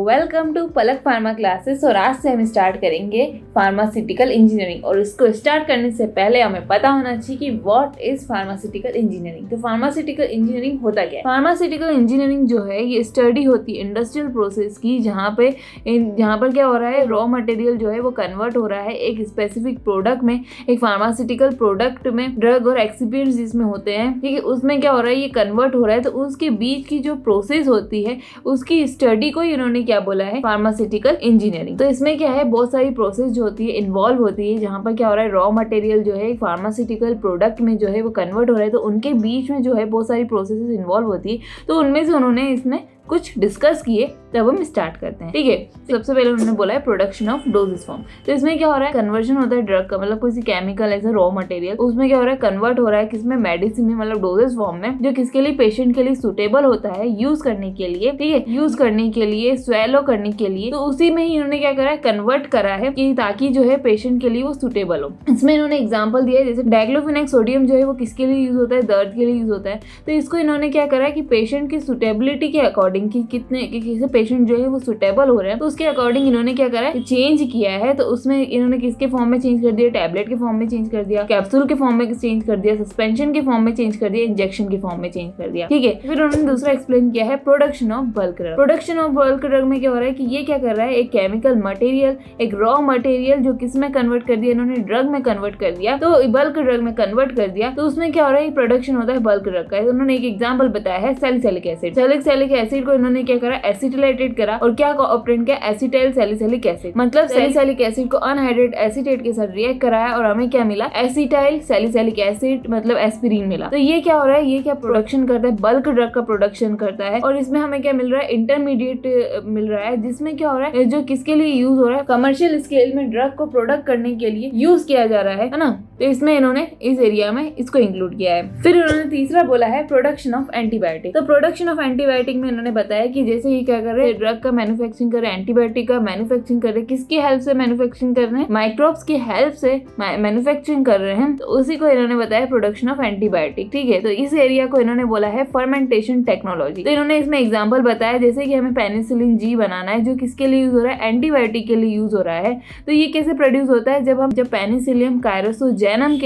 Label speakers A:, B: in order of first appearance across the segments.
A: Welcome to Palak pharma classes. और आज से हम स्टार्ट करेंगे फार्मास्यूटिकल इंजीनियरिंग। और इसको स्टार्ट करने से पहले हमें पता होना चाहिए कि व्हाट इज फार्मास्यूटिकल इंजीनियरिंग। तो फार्मास्यूटिकल इंजीनियरिंग होता क्या है? फार्मास्यूटिकल इंजीनियरिंग जो है ये स्टडी होती है इंडस्ट्रियल प्रोसेस की, जहाँ पर क्या हो रहा है, रॉ मटेरियल जो है वो कन्वर्ट हो रहा है एक स्पेसिफिक प्रोडक्ट में, एक फार्मास्यूटिकल प्रोडक्ट में। ड्रग और एक्सिपिएंट्स जिसमें होते हैं, ठीक है, उसमें क्या हो रहा है, ये कन्वर्ट हो रहा है। तो उसके बीच की जो प्रोसेस होती है उसकी स्टडी को इन्होंने क्या बोला है, फार्मास्यूटिकल इंजीनियरिंग। तो इसमें क्या है, बहुत सारी प्रोसेस जो होती है इन्वॉल्व होती है, जहाँ पर क्या हो रहा है, रॉ मटेरियल जो है फार्मास्यूटिकल प्रोडक्ट में जो है वो कन्वर्ट हो रहा है। तो उनके बीच में जो है बहुत सारी प्रोसेस इन्वॉल्व होती है। तो उनमें से उन्होंने इसमें कुछ डिस्कस किए, तब हम स्टार्ट करते हैं। ठीक है, सबसे पहले उन्होंने बोला है प्रोडक्शन ऑफ डोजेस फॉर्म। तो इसमें क्या हो रहा है, कन्वर्जन होता है ड्रग का, मतलब कोई केमिकल ऐसा रॉ मटेरियल, उसमें क्या हो रहा है, कन्वर्ट हो रहा है किसमें, मेडिसिन में, मतलब डोजेस फॉर्म में, जो किसके लिए, पेशेंट के लिए सुटेबल होता है यूज करने के लिए। ठीक है, यूज करने के लिए, स्वेलो करने के लिए। तो उसी में ही उन्होंने क्या करा है, कन्वर्ट करा है कि ताकि जो है पेशेंट के लिए वो सुटेबल हो। इसमें इन्होंने एग्जाम्पल दिया है, जैसे डाइक्लोफेनेक सोडियम जो है वो किसके लिए यूज होता है, दर्द के लिए यूज होता है। तो इसको इन्होंने क्या करा है कि पेशेंट की सुटेबिलिटी के अकॉर्डिंग, कि कितने किसी पेशेंट जो है वो सुटेबल हो रहे हैं, तो उसके अकॉर्डिंग इन्होंने क्या करा है, चेंज किया है। तो उसमें इन्होंने किसके फॉर्म में चेंज कर दिया, टैबलेट के फॉर्म में चेंज कर दिया, कैप्सूल के फॉर्म में चेंज कर दिया, सस्पेंशन के फॉर्म में चेंज कर दिया, इंजेक्शन के फॉर्म में चेंज कर दिया। ठीक है, फिर उन्होंने दूसरा एक्सप्लेन किया है production of bulk drug. Production of bulk drug में क्या हो रहा है कि ये क्या कर रहा है, एक केमिकल मटेरियल, एक रॉ मटेरियल जो किस में कन्वर्ट कर दिया, इन्होंने ड्रग में कन्वर्ट कर दिया, तो बल्क ड्रग में कन्वर्ट कर दिया। तो उसमें क्या हो रहा है, प्रोडक्शन होता है बल्क ड्रग का। उन्होंने एक एग्जाम्पल बताया है सैलिसिलिक एसिड। सैलिसिलिक एसिड को इन्होंने क्या करा, एसिटिलेटेड करा, और क्या ऑपरेंट किया, एसिटाइल सैलिसिलिक एसिड, मतलब सैलिसिलिक एसिड को अनहाइड्रेट एसीटेट के साथ रिएक्ट कराया और हमें क्या मिला, एसिटाइल सैलिसिलिक एसिड, मतलब एस्पिरिन मिला। तो ये क्या हो रहा है, ये क्या प्रोडक्शन करता है, बल्क ड्रग का प्रोडक्शन करता है। और इसमें हमें क्या मिल रहा है, इंटरमीडिएट मिल रहा है, जिसमें क्या हो रहा है, जो किसके लिए यूज हो रहा है, कमर्शियल स्केल में ड्रग को प्रोडक्ट करने के लिए यूज किया जा रहा है ना। तो इसमें इन्होंने इस एरिया में इसको इंक्लूड किया है। फिर उन्होंने तीसरा बोला है प्रोडक्शन ऑफ एंटीबायोटिक। तो प्रोडक्शन ऑफ एंटीबायोटिक में इन्होंने बताया कि जैसे ये क्या कर रहे हैं, ड्रग का मैन्युफैक्चरिंग कर रहे हैं, एंटीबायोटिक का मैन्युफैक्चरिंग कर रहे हैं, किसकी हेल्प से मैन्युफैक्चरिंग कर रहे हैं, माइक्रोब्स की हेल्प से मैन्युफैक्चरिंग कर रहे हैं। तो उसी को इन्होंने बताया प्रोडक्शन ऑफ एंटीबायोटिक। ठीक है, तो इस एरिया को इन्होंने बोला है फर्मेंटेशन टेक्नोलॉजी। तो इन्होंने इसमें एग्जांपल बताया, जैसे कि हमें पेनिसिलिन जी बनाना है, जो किसके लिए यूज हो रहा है, एंटीबायोटिक के लिए यूज हो रहा है। तो ये कैसे प्रोड्यूस होता है, जब पेनिसिलियम कायरोसोजेनम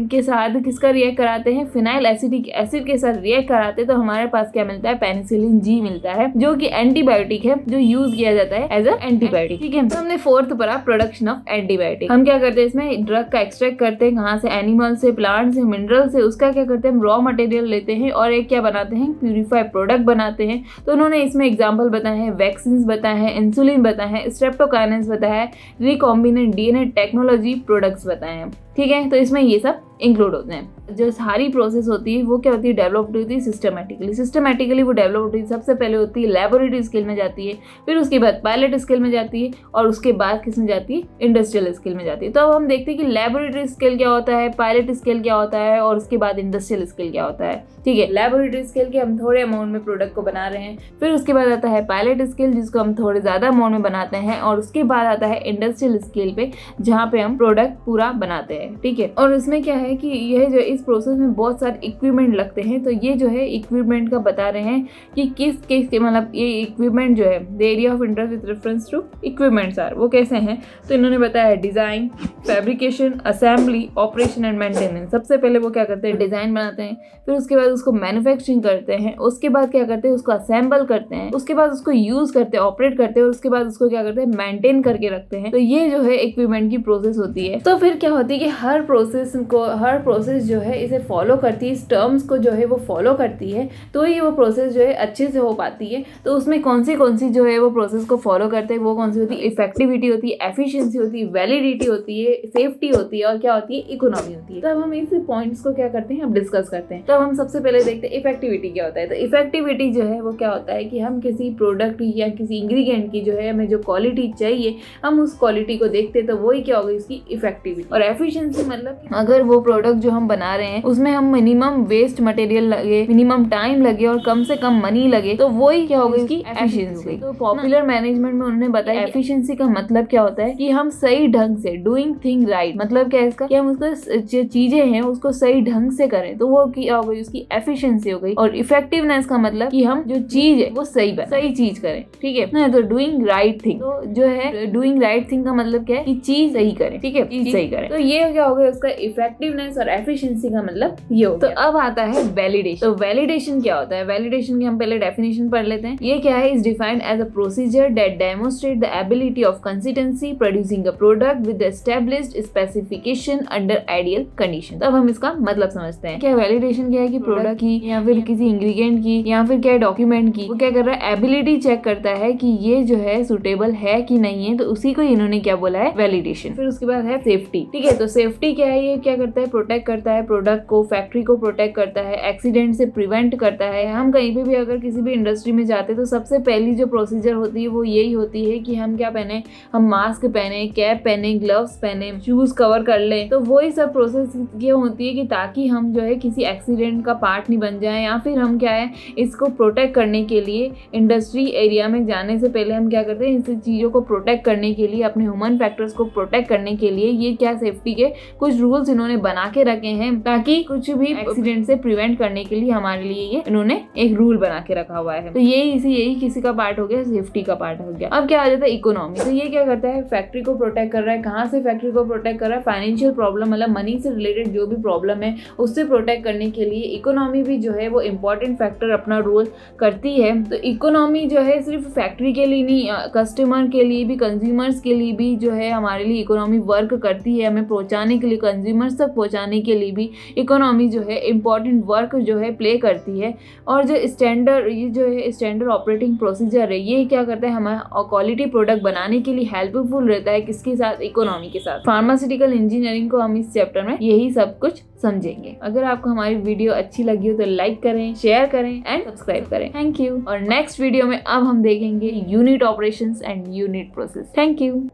A: के साथ किसका रिएक्ट कराते हैं, फिनाइल एसिटिक एसिड के साथ रिएक्ट कराते हैं, तो हमारे पास क्या मिलता है, पेनिसिलिन जी मिलता है, जो कि एंटीबायोटिक है, जो यूज किया जाता है एज अ एंटीबायोटिक। ठीक है, तो हमने फोर्थ पढ़ा प्रोडक्शन ऑफ एंटीबायोटिक। हम क्या करते हैं, इसमें ड्रग का एक्सट्रैक्ट करते हैं, कहाँ से, एनिमल से, प्लांट से, मिनरल से। उसका क्या करते हैं, हम रॉ मटेरियल लेते हैं और एक क्या बनाते हैं, प्यूरिफाइड प्रोडक्ट बनाते हैं। तो उन्होंने इसमें एग्जाम्पल बताए हैं, वैक्सीन बताए हैं, इंसुलिन बताए हैं, स्ट्रेप्टोकाइनेस बताया है, रिकॉम्बिनेंट डीएनए टेक्नोलॉजी प्रोडक्ट्स बताए हैं। ठीक है, तो इसमें ये सब इंक्लूड होते हैं। जो सारी प्रोसेस होती है वो क्या होती है, डेवलप्ड होती है सिस्टमेटिकली वो डेवलप होती है। सबसे पहले होती है लेबोरेटरी स्केल में जाती है, फिर उसके बाद पायलट स्केल में जाती है, और उसके बाद किस में जाती है, इंडस्ट्रियल स्केल में जाती है। तो अब हम देखते हैं कि लेबोरेटरी स्केल क्या होता है, पायलट स्केल क्या होता है, और उसके बाद इंडस्ट्रियल स्केल क्या होता है। ठीक है, लेबोरेटरी स्केल के हम थोड़े अमाउंट में प्रोडक्ट को बना रहे हैं, फिर उसके बाद आता है पायलट स्केल, जिसको हम थोड़े ज्यादा अमाउंट में बनाते हैं, और उसके बाद आता है इंडस्ट्रियल स्केल पे, जहाँ पे हम प्रोडक्ट पूरा बनाते हैं। ठीक है, और इसमें क्या है कि यह जो इस प्रोसेस में बहुत सारे इक्विपमेंट लगते हैं। तो ये जो है इक्विपमेंट का बता रहे हैं कि किस के मतलब ये इक्विपमेंट जो है, the area of interest with reference to equipments are, वो कैसे हैं। तो इन्होंने बताया design, fabrication, assembly, operation and maintenance. सबसे पहले वो क्या करते हैं, डिजाइन बनाते हैं, फिर उसके बाद उसको मैन्युफैक्चरिंग करते हैं, उसके बाद क्या करते हैं, उसको असेंबल करते हैं, उसके बाद उसको यूज करते हैं, ऑपरेट करते हैं, और उसके बाद उसको क्या करते हैं, मेंटेन करके रखते हैं। तो ये जो है इक्विपमेंट की प्रोसेस होती है। तो फिर क्या होती है कि हर प्रोसेस जो है इसे फॉलो करती है, इस टर्म्स को जो है वो फॉलो करती है, तो ही वो प्रोसेस जो है अच्छे से हो पाती है। तो उसमें कौन सी जो है वो प्रोसेस को फॉलो करते हैं, वो कौन सी होती है, इफेक्टिविटी होती है, एफिशिएंसी होती है, वैलिडिटी होती है, सेफ्टी होती है, और क्या होती है, इकोनॉमी होती है। तो अब हम इस पॉइंट्स को क्या करते हैं, हम डिस्कस करते हैं। तो हम सबसे पहले देखते हैं इफेक्टिविटी क्या होता है। तो इफेक्टिविटी जो है वो क्या होता है कि हम किसी प्रोडक्ट या किसी इंग्रेडिएंट की जो है हमें जो क्वालिटी चाहिए, हम उस क्वालिटी को देखते हैं, तो वही क्या होगी, इसकी इफेक्टिविटी। और एफिशिएंसी एफिशिएंसी मतलब अगर वो प्रोडक्ट जो हम बना रहे हैं उसमें हम मिनिमम वेस्ट मटेरियल लगे, मिनिमम टाइम लगे और कम से कम मनी लगे, तो वही क्या होगी, उसकी एफिशिएंसी। तो पॉपुलर मैनेजमेंट में उन्होंने बताया एफिशिएंसी का मतलब क्या होता है कि हम सही ढंग से डूइंग थिंग राइट, मतलब क्या है इसका कि हम उसको जो चीजें हैं उसको सही ढंग से करें, तो वो क्या हो गई, उसकी एफिशिएंसी हो गई। और इफेक्टिवनेस का मतलब कि हम जो चीज है वो सही चीज करें, ठीक है ना। तो डूइंग राइट थिंग, तो जो है डूइंग राइट थिंग का मतलब क्या है कि चीज सही करें, ठीक है, चीज सही करें। तो ये क्या हो गया, उसका इफेक्टिवनेस और एफिशिएंसी का मतलब ये हो गया। तो अब आता है वैलिडेशन। तो वैलिडेशन क्या होता है, वैलिडेशन की हम पहले डेफिनेशन पढ़ लेते हैं। ये क्या है, is defined as a procedure that demonstrate the ability of consistency producing a product with established specification under ideal condition. तो अब हम इसका मतलब समझते हैं। क्या वैलिडेशन क्या है कि प्रोडक्ट की या फिर किसी इंग्रेडिएंट की या फिर क्या डॉक्यूमेंट की वो क्या कर रहा है, एबिलिटी चेक करता है कि ये जो है सुटेबल है कि नहीं है, तो उसी को इन्होंने क्या बोला है, वैलिडेशन। फिर उसके बाद है सेफ्टी, ठीक है। तो सेफ्टी क्या है, ये क्या करता है, प्रोटेक्ट करता है प्रोडक्ट को, फैक्ट्री को प्रोटेक्ट करता है, एक्सीडेंट से प्रिवेंट करता है। हम कहीं पे भी अगर किसी भी इंडस्ट्री में जाते हैं तो सबसे पहली जो प्रोसीजर होती है वो यही होती है कि हम क्या पहने, हम मास्क पहने, कैप पहने, ग्लव्स पहने, शूज कवर कर ले। तो वही सब प्रोसेस ये होती है कि ताकि हम जो है किसी एक्सीडेंट का पार्ट नहीं बन जाए, या फिर हम क्या है इसको प्रोटेक्ट करने के लिए इंडस्ट्री एरिया में जाने से पहले हम क्या करते हैं, इन चीजों को प्रोटेक्ट करने के लिए, अपने ह्यूमन फैक्टर्स को प्रोटेक्ट करने के लिए ये क्या सेफ्टी के कुछ रूल्स इन्होंने बना के रखे हैं, ताकि कुछ भी एक्सीडेंट से प्रिवेंट करने के लिए हमारे लिए ये इन्होंने एक रूल बना के रखा हुआ है। तो यही किसी का पार्ट हो गया, सेफ्टी का पार्ट हो गया। अब क्या आ जाता है इकोनॉमी। तो ये क्या करता है, फैक्ट्री को प्रोटेक्ट कर रहा है। कहाँ से फैक्ट्री को प्रोटेक्ट कर रहा है, फाइनेंशियल प्रॉब्लम मतलब मनी से रिलेटेड जो भी प्रॉब्लम है उससे प्रोटेक्ट करने के लिए इकोनॉमी भी जो है वो इम्पोर्टेंट फैक्टर अपना रोल करती है। तो इकोनॉमी जो है सिर्फ फैक्ट्री के लिए नहीं, कस्टमर के लिए भी, कंज्यूमर्स के लिए भी जो है हमारे लिए इकोनॉमी वर्क करती है। हमें पहुंचाने के लिए, कंज्यूमर्स तक पहुंचाने के लिए भी इकोनॉमी जो है इम्पोर्टेंट वर्क जो है प्ले करती है। और जो स्टैंडर्ड ऑपरेटिंग प्रोसीजर है ये क्या करता है, हमारा क्वालिटी प्रोडक्ट बनाने के लिए हेल्पफुल रहता है। किसके साथ, इकोनॉमी के साथ। फार्मास्यूटिकल इंजीनियरिंग को हम इस चैप्टर में यही सब कुछ समझेंगे। अगर आपको हमारी वीडियो अच्छी लगी हो तो लाइक करें, शेयर करें एंड सब्सक्राइब करें। Thank you. और नेक्स्ट वीडियो में अब हम देखेंगे unit operations and unit process. Thank you.